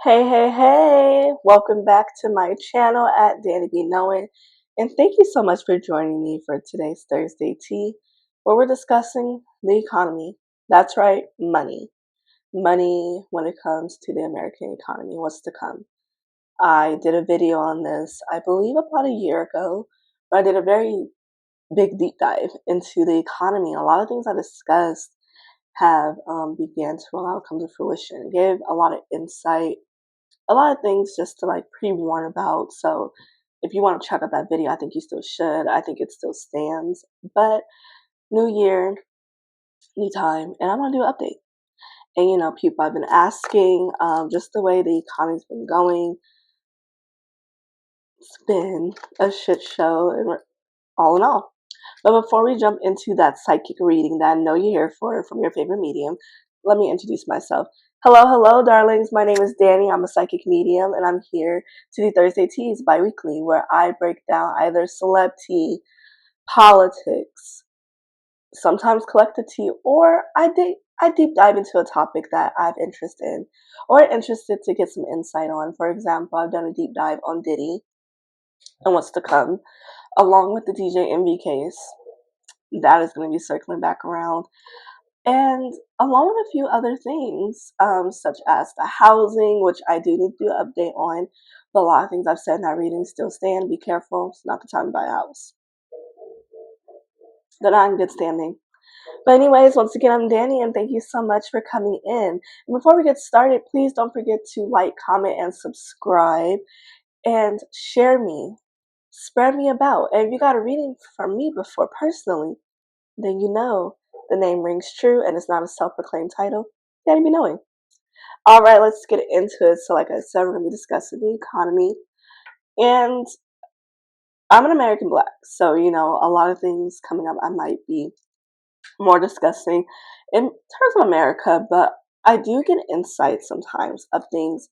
Hey, welcome back to my channel at Dani and thank you so much for joining me for today's Thursday tea, where we're discussing the economy. That's right, money. Money when it comes to the American economy, what's to come. I did a video on this, I believe about a year ago, where I did a very big deep dive into the economy. A lot of things I discussed have began to allow come to fruition. It gave a lot of insight, a lot of things just to like pre-warn about. So if you want to check out that video, I think you still should. I think it still stands. But new year, new time, and I'm gonna do an update. And people have been asking, just the way the economy's been going. It's been a shit show, and all in all. But before we jump into that psychic reading that I know you're here for from your favorite medium, let me introduce myself. Hello, darlings. My name is Dani. I'm a psychic medium, and I'm here to do Thursday Teas bi-weekly, where I break down either celeb tea, politics, sometimes collective tea, or I deep dive into a topic that I've interest in or interested to get some insight on. For example, I've done a deep dive on Diddy and what's to come, along with the DJ MV case. That is going to be circling back around. And along with a few other things, such as the housing, which I do need to do an update on. But a lot of things I've said in that reading still stand. Be careful. It's not the time to buy a house. They're not in good standing. But anyways, once again, I'm Dani, and thank you so much for coming in. And before we get started, please don't forget to like, comment, and subscribe. And share me. Spread me about. And if you got a reading from me before personally, then you know the name rings true and it's not a self-proclaimed title. You gotta be knowing. All right, let's get into it. So like I said, we're going to be discussing the economy. And I'm an American Black. So, a lot of things coming up I might be more discussing in terms of America. But I do get insights sometimes of things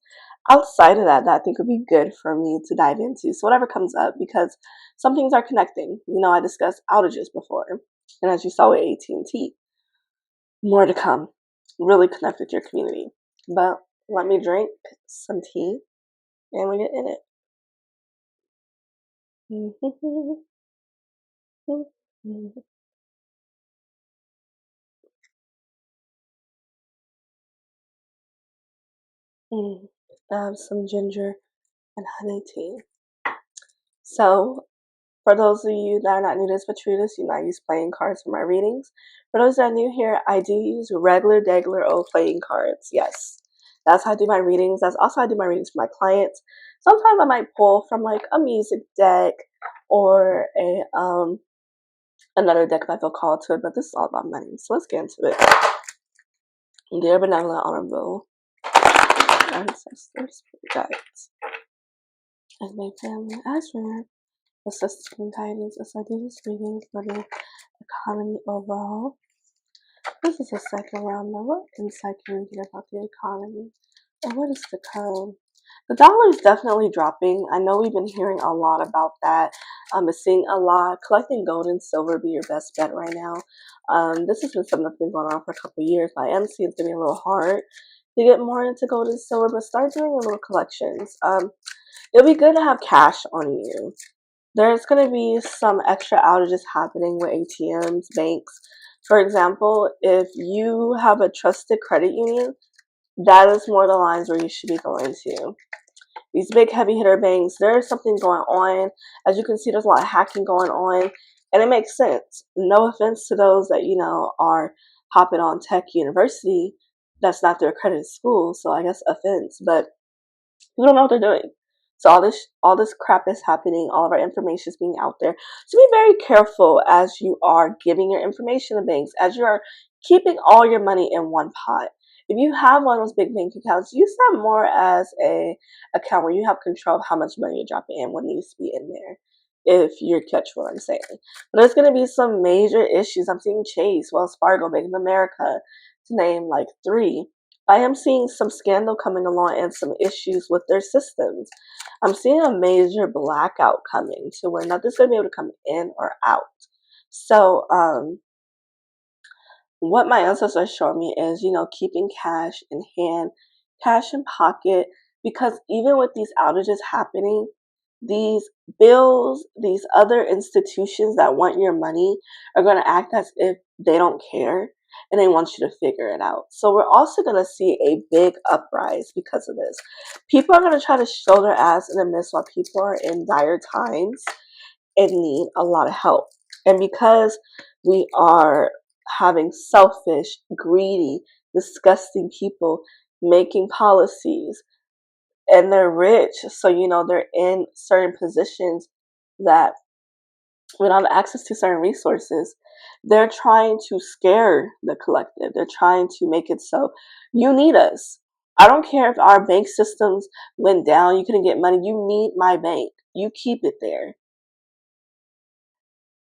outside of that I think would be good for me to dive into. So whatever comes up, because some things are connecting. I discussed outages before. And as you saw with AT&T, more to come. Really connect with your community. But let me drink some tea and we get in it. I have some ginger and honey tea. So, for those of you that are not new to this but true to this, I use playing cards for my readings. For those that are new here, I do use regular old playing cards. Yes, that's how I do my readings. That's also how I do my readings for my clients. Sometimes I might pull from like a music deck or a another deck if I feel called to it, but this is all about money. So let's get into it. Dear benevolent, honorable ancestors, guides, as my family, as for assistance and guidance as I do this reading for the economy overall. This is the second round now. What insight can we get about the economy? And what is to come? The dollar is definitely dropping. I know we've been hearing a lot about that. I'm seeing a lot. Collecting gold and silver be your best bet right now. This has been something that's been going on for a couple of years. I am seeing it's going to be a little hard to get more into gold and silver, but start doing a little collections. It'll be good to have cash on you. There's going to be some extra outages happening with ATMs, banks. For example, if you have a trusted credit union, that is more the lines where you should be going to. These big heavy hitter banks, there's something going on. As you can see, there's a lot of hacking going on, and it makes sense. No offense to those that, are hopping on tech university. That's not their accredited school, so I guess offense, but you don't know what they're doing. So all this crap is happening. All of our information is being out there. So be very careful as you are giving your information to banks, as you are keeping all your money in one pot. If you have one of those big bank accounts, use that more as a account where you have control of how much money you're dropping in, what needs to be in there. If you catch what I'm saying. But there's going to be some major issues. I'm seeing Chase, Wells Fargo, Bank of America, to name like three. I am seeing some scandal coming along and some issues with their systems. I'm seeing a major blackout coming to where nothing's going to be able to come in or out. So, what my ancestors are showing me is, keeping cash in hand, cash in pocket, because even with these outages happening, these bills, these other institutions that want your money are going to act as if they don't care and they want you to figure it out. So we're also going to see a big uprise because of this. People are going to try to show their ass in the midst while people are in dire times and need a lot of help. And because we are having selfish, greedy, disgusting people making policies, and they're rich, so they're in certain positions that we don't have access to certain resources. They're trying to scare the collective. They're trying to make it so you need us. I don't care if our bank systems went down, you couldn't get money. You need my bank. You keep it there.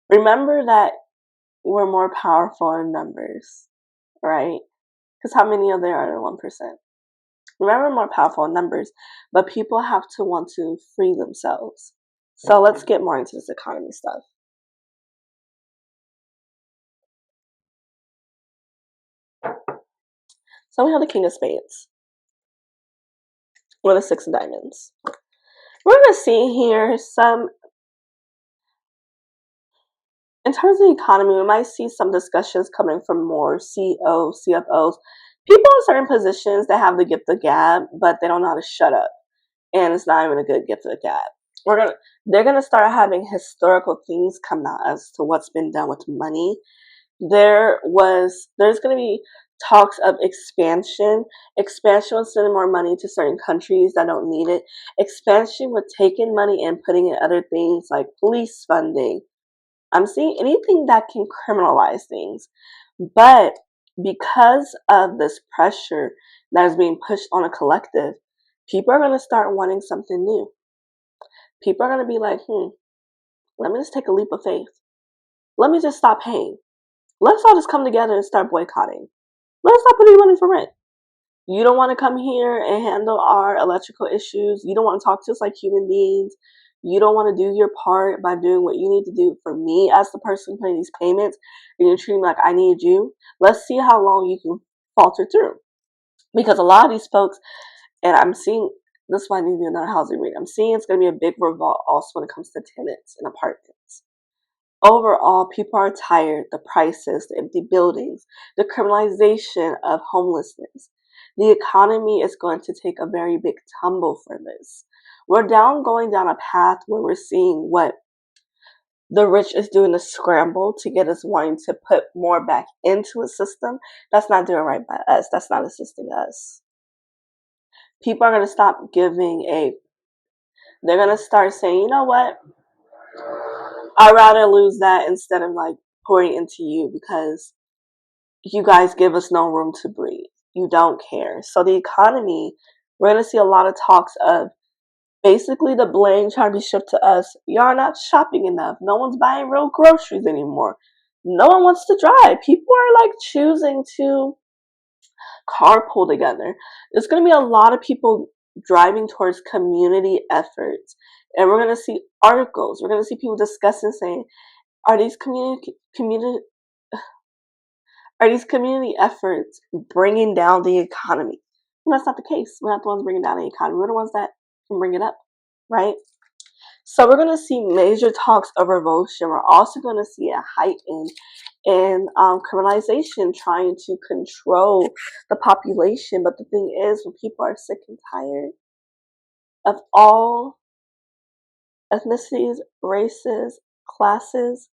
Remember that we're more powerful in numbers, right? Because how many of there are the 1%? Remember, more powerful in numbers, but people have to want to free themselves. So let's get more into this economy stuff. So we have the King of Spades with the Six of Diamonds. We're going to see here in terms of the economy, we might see some discussions coming from more CEOs, CFOs, people in certain positions that have the gift of gab, but they don't know how to shut up. And it's not even a good gift of gab. They're gonna start having historical things come out as to what's been done with money. There's gonna be talks of expansion with sending more money to certain countries that don't need it, expansion with taking money and putting in other things like police funding. I'm seeing anything that can criminalize things. But because of this pressure that is being pushed on a collective, people are going to start wanting something new. People are going to be like, let me just take a leap of faith. Let me just stop paying. Let's all just come together and start boycotting. Let's stop putting money for rent. You don't want to come here and handle our electrical issues. You don't want to talk to us like human beings. You don't want to do your part by doing what you need to do for me as the person paying these payments. And you're treating me like I need you. Let's see how long you can falter through. Because a lot of these folks, and I'm seeing, this is why I need to do another housing read. I'm seeing it's going to be a big revolt also when it comes to tenants and apartments. Overall, people are tired, the prices, the empty buildings, the criminalization of homelessness. The economy is going to take a very big tumble for this. We're going down a path where we're seeing what the rich is doing to scramble to get us wanting to put more back into a system that's not doing right by us, that's not assisting us. People are going to stop they're going to start saying, you know what? I'd rather lose that instead of like pouring into you because you guys give us no room to breathe. You don't care. So the economy, we're going to see a lot of talks of basically the blame trying to be shifted to us. Y'all not shopping enough. No one's buying real groceries anymore. No one wants to drive. People are like choosing to carpool together. There's going to be a lot of people driving towards community efforts. And we're going to see articles. We're going to see people discussing saying, are these community efforts bringing down the economy? And that's not the case. We're not the ones bringing down the economy. We're the ones that can bring it up, right? So we're going to see major talks of revulsion. We're also going to see a heighten in criminalization, trying to control the population. But the thing is, when people are sick and tired of all ethnicities, races, classes,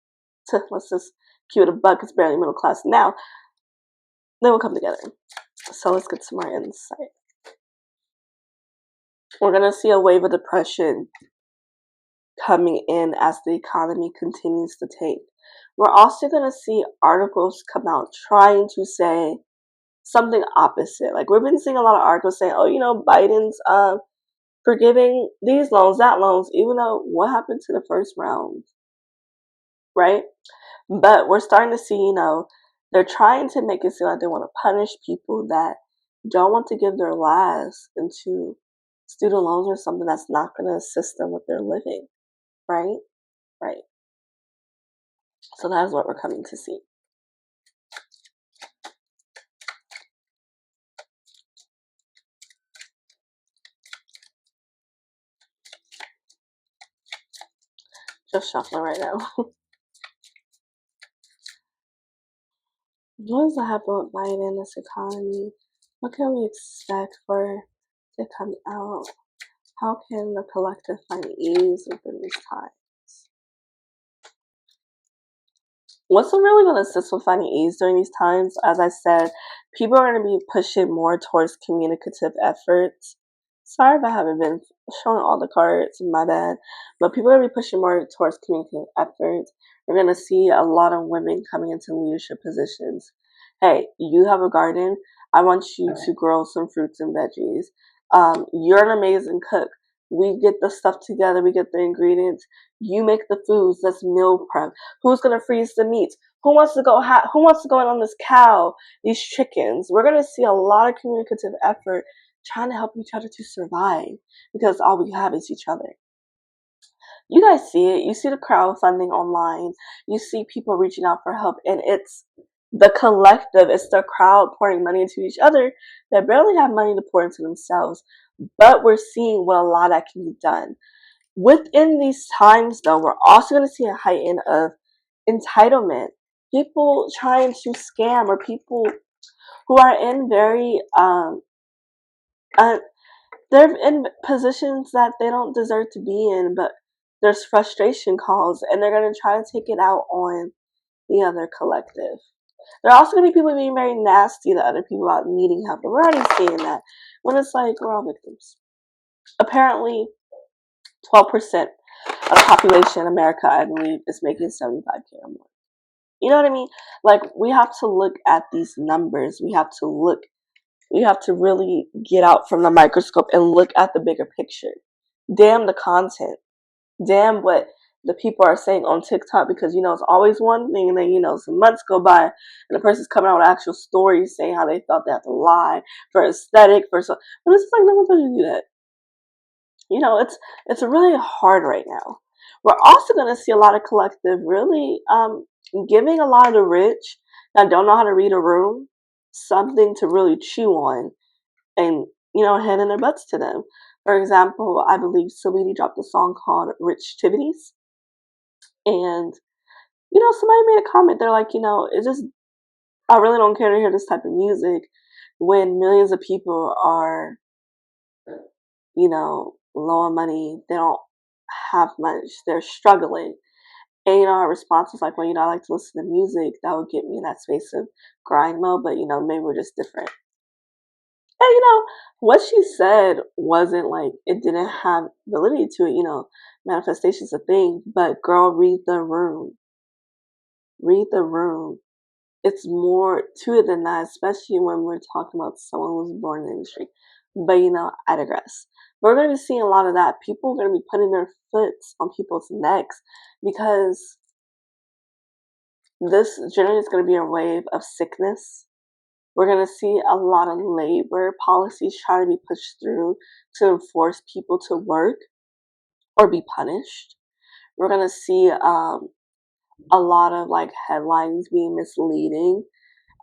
let's just keep it a buck, it's barely middle class now, they will come together. So let's get some more insight. We're going to see a wave of depression coming in as the economy continues to tank. We're also going to see articles come out trying to say something opposite. Like we've been seeing a lot of articles saying, oh, Biden's forgiving these loans, that loans, even though what happened to the first round, right? But we're starting to see, they're trying to make it seem like they want to punish people that don't want to give their lives into student loans or something that's not going to assist them with their living, right? Right. So that is what we're coming to see. Just shuffling right now. What is the happen with Biden in this economy? What can we expect for to come out? How can the collective find ease within these times? What's really going to assist with finding ease during these times? As I said, people are going to be pushing more towards communicative efforts. Sorry if I haven't been showing all the cards, my bad. But people are going to be pushing more towards communicative efforts. We're going to see a lot of women coming into leadership positions. Hey, you have a garden. I want you to grow some fruits and veggies. You're an amazing cook. We get the stuff together. We get the ingredients. You make the foods. Let's meal prep. Who's gonna freeze the meats? Who wants to go? Who wants to go in on this cow? These chickens. We're gonna see a lot of communicative effort trying to help each other to survive because all we have is each other. You guys see it. You see the crowdfunding online. You see people reaching out for help, and it's the collective. It's the crowd pouring money into each other that barely have money to pour into themselves. But we're seeing what a lot that can be done. Within these times, though, we're also going to see a heighten of entitlement. People trying to scam, or people who are in very they're in positions that they don't deserve to be in, but there's frustration calls, and they're going to try to take it out on the other collective. There are also going to be people being very nasty to other people about needing help, and we're already seeing that when it's like we're all victims. Apparently, 12% of the population in America, I believe, is making 75K or more. You know what I mean? Like, we have to look at these numbers. We have to really get out from the microscope and look at the bigger picture. Damn the content. Damn what the people are saying on TikTok, because, it's always one thing, and then, some months go by, and the person's coming out with actual stories saying how they felt they have to lie for aesthetic, but it's like, no one told you to do that. It's really hard right now. We're also going to see a lot of collective really giving a lot of the rich that don't know how to read a room something to really chew on, and handing their butts to them. For example, I believe Saweetie dropped a song called Rich Tivities, and somebody made a comment. They're like, it's just, I really don't care to hear this type of music when millions of people are low on money. They don't have much. They're struggling. And our response was like, well, I like to listen to music that would get me in that space of grind mode, but maybe we're just different. And what she said wasn't like, it didn't have validity to it. Manifestation's a thing, but girl, read the room. Read the room. It's more to it than that, especially when we're talking about someone who's born in the industry. But I digress. We're going to be seeing a lot of that. People are going to be putting their foot on people's necks because this generally is going to be a wave of sickness. We're going to see a lot of labor policies trying to be pushed through to enforce people to work or be punished. We're going to see a lot of headlines being misleading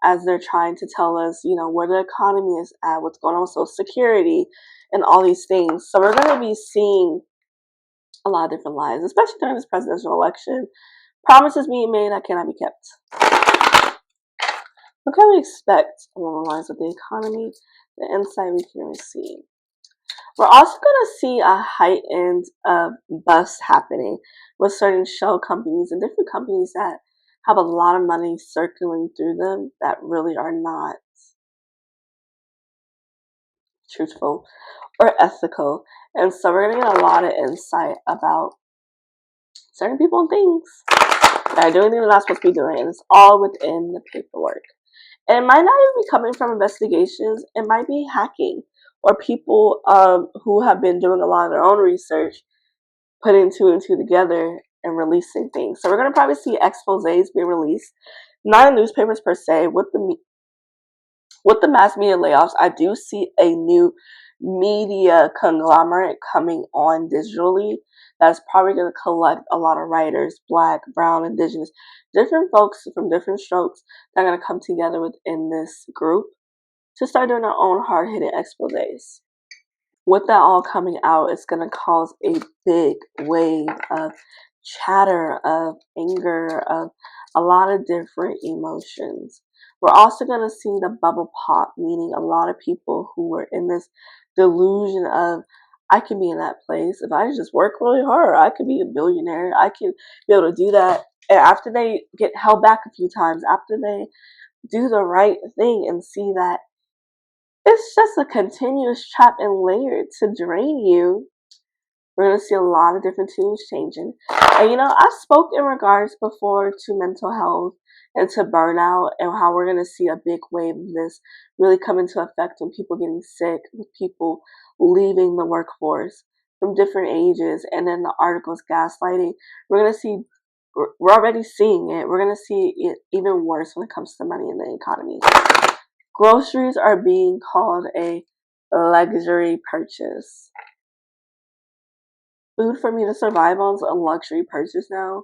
as they're trying to tell us, where the economy is at, what's going on with Social Security, and all these things. So we're going to be seeing a lot of different lies, especially during this presidential election. Promises being made that cannot be kept. What can we expect along the lines of the economy, the insight we can receive? We're also going to see a heightened bust happening with certain shell companies and different companies that have a lot of money circling through them that really are not truthful or ethical. And so we're going to get a lot of insight about certain people and things that are doing things they're not supposed to be doing. And it's all within the paperwork. And it might not even be coming from investigations. It might be hacking or people who have been doing a lot of their own research, putting two and two together and releasing things. So we're going to probably see exposés being released. Not in newspapers per se. With the mass media layoffs, I do see a new media conglomerate coming on digitally that's probably going to collect a lot of writers, Black, brown, indigenous, different folks from different strokes that are going to come together within this group to start doing their own hard-hitting exposés. With that all coming out, it's going to cause a big wave of chatter, of anger, of a lot of different emotions. We're also going to see the bubble pop, meaning a lot of people who were in this delusion of, I can be in that place. If I just work really hard, I could be a billionaire. I can be able to do that. And after they get held back a few times, after they do the right thing and see that it's just a continuous trap and layer to drain you, we're going to see a lot of different tunes changing. And I spoke in regards before to mental health and to burnout, and how we're going to see a big wave of this really come into effect when people getting sick, with people leaving the workforce from different ages, and then the articles gaslighting. We're already seeing it. We're going to see it even worse when it comes to money in the economy. Groceries are being called a luxury purchase. Food for me to survive on is a luxury purchase now.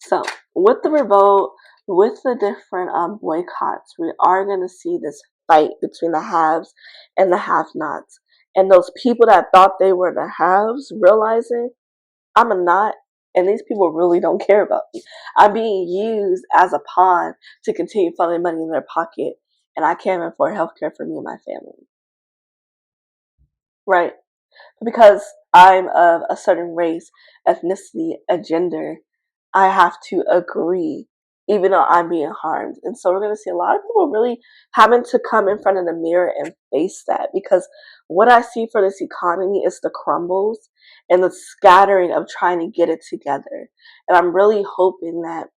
So with the revolt, with the different boycotts, we are going to see this fight between the haves and the have-nots. And those people that thought they were the haves realizing I'm a not, and these people really don't care about me. I'm being used as a pawn to continue funneling money in their pocket, and I can't afford healthcare for me and my family. Right? Because I'm of a certain race, ethnicity, a gender, I have to agree, even though I'm being harmed. And so we're going to see a lot of people really having to come in front of the mirror and face that, because what I see for this economy is the crumbles and the scattering of trying to get it together. And I'm really hoping that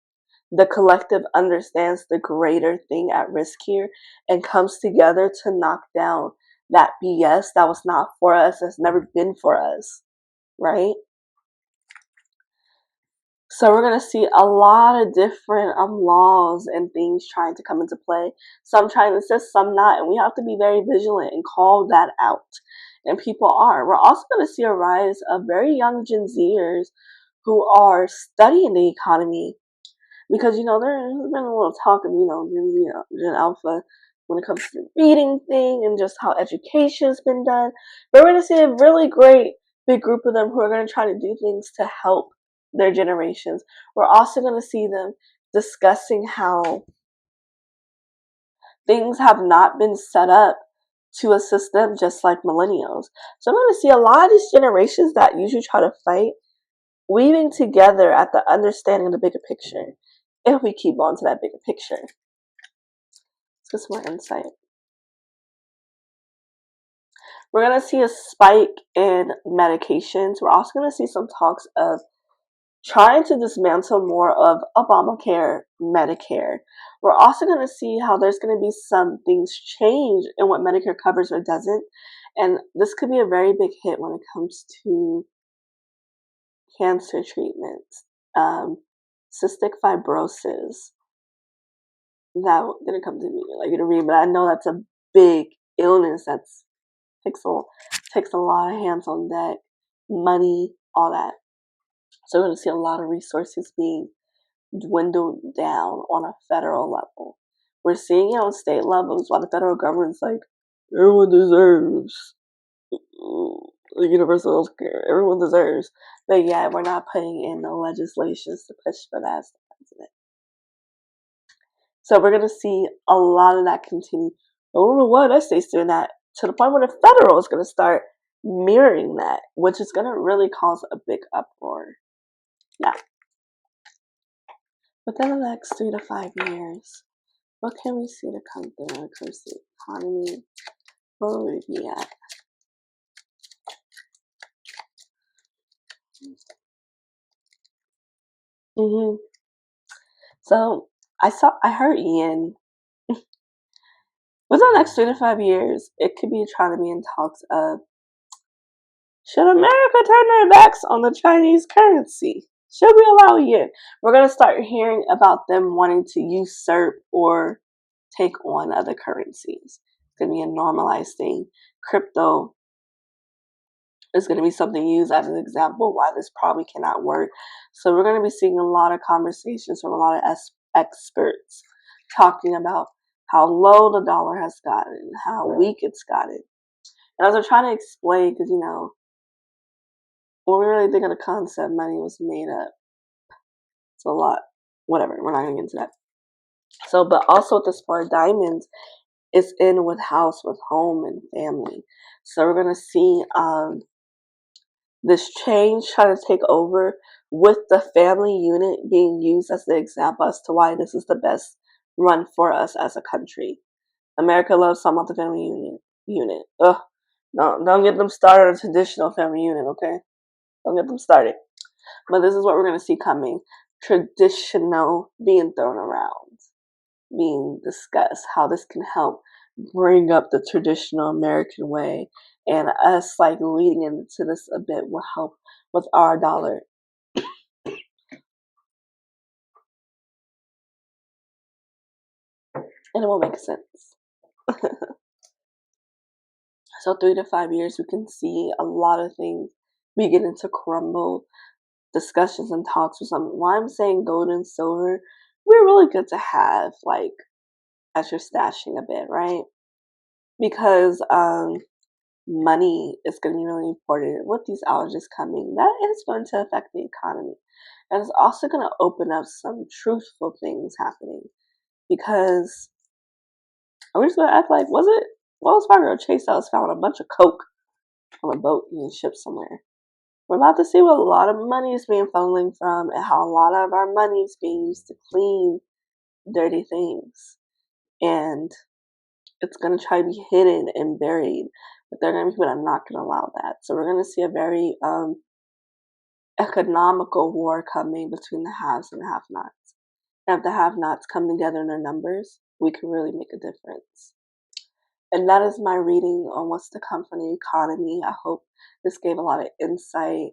the collective understands the greater thing at risk here and comes together to knock down that BS that was not for us, that's never been for us, right? So we're going to see a lot of different laws and things trying to come into play. Some trying to assist, some not. And we have to be very vigilant and call that out. And people are. We're also going to see a rise of very young Gen Zers who are studying the economy. Because, there's been a little talk of, Gen Alpha when it comes to the reading thing and just how education's been done. But we're going to see a really great big group of them who are going to try to do things to help their generations. We're also going to see them discussing how things have not been set up to assist them, just like millennials. So I'm going to see a lot of these generations that usually try to fight weaving together at the understanding of the bigger picture. If we keep on to that bigger picture, let's get some more insight. We're going to see a spike in medications. We're also going to see some talks of trying to dismantle more of Obamacare, Medicare. We're also going to see how there's going to be some things change in what Medicare covers or doesn't. And this could be a very big hit when it comes to cancer treatments, cystic fibrosis. That going to come to me like to read, but I know that's a big illness that takes a lot of hands on deck, money, all that. So we're going to see a lot of resources being dwindled down on a federal level. We're seeing it on state levels while the federal government's like, everyone deserves universal health care. Everyone deserves. But yeah, we're not putting in the legislations to push for that as the president. So we're going to see a lot of that continue. I don't know why that state's doing that, to the point where the federal is going to start mirroring that, which is going to really cause a big uproar. Yeah. Within the next 3 to 5 years, what can we see to come through when it comes to the economy? Where will we be at? So I heard Ian. Within the next 3 to 5 years, it could be trying to be in talks of, should America turn their backs on the Chinese currency? Should we allow yen? We're going to start hearing about them wanting to usurp or take on other currencies. It's going to be a normalized thing. Crypto is going to be something used as an example why this probably cannot work. So we're going to be seeing a lot of conversations from a lot of experts talking about how low the dollar has gotten, how weak it's gotten. And as I'm trying to explain, because when we really think of the concept, money was made up. It's a lot. Whatever. We're not gonna get into that. So, but also with this Four of Diamonds, it's in with house, with home and family. So we're gonna see this change try to take over with the family unit being used as the example as to why this is the best run for us as a country. America loves talking about the family unit. Ugh. No, don't get them started on traditional family unit, okay? Don't get them started. But this is what we're gonna see coming. Traditional being thrown around, being discussed, how this can help bring up the traditional American way, and us like leading into this a bit will help with our dollar. And it will make sense. So 3 to 5 years, we can see a lot of things beginning to crumble. Discussions and talks or something. Why I'm saying gold and silver, we're really good to have like as you're stashing a bit, right? Because money is going to be really important with these allergies coming. That is going to affect the economy, and it's also going to open up some truthful things happening. Because we're just going to act like, was it Wells Fargo Chase House found a bunch of coke on a boat being shipped somewhere? We're about to see what a lot of money is being funneling from, and how a lot of our money is being used to clean dirty things. And it's going to try to be hidden and buried. But there are going to be people that are not going to allow that. So we're going to see a very economical war coming between the haves and the have-nots. And if the have-nots come together in their numbers, we can really make a difference. And that is my reading on what's to come from the economy. I hope this gave a lot of insight.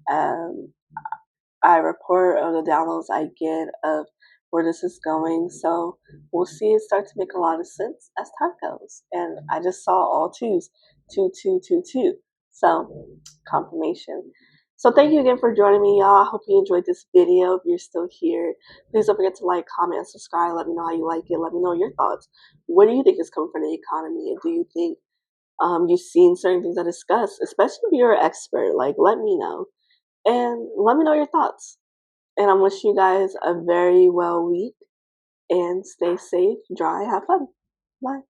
I report on the downloads I get of where this is going. So we'll see it start to make a lot of sense as time goes. And I just saw all twos, 2, 2, 2, 2. So confirmation. So thank you again for joining me, y'all. I hope you enjoyed this video. If you're still here, please don't forget to like, comment, and subscribe. Let me know how you like it. Let me know your thoughts. What do you think is coming from the economy? And do you think you've seen certain things I discussed, especially if you're an expert? Like, let me know. And let me know your thoughts. And I'm wishing you guys a very well week. And stay safe, dry, have fun. Bye.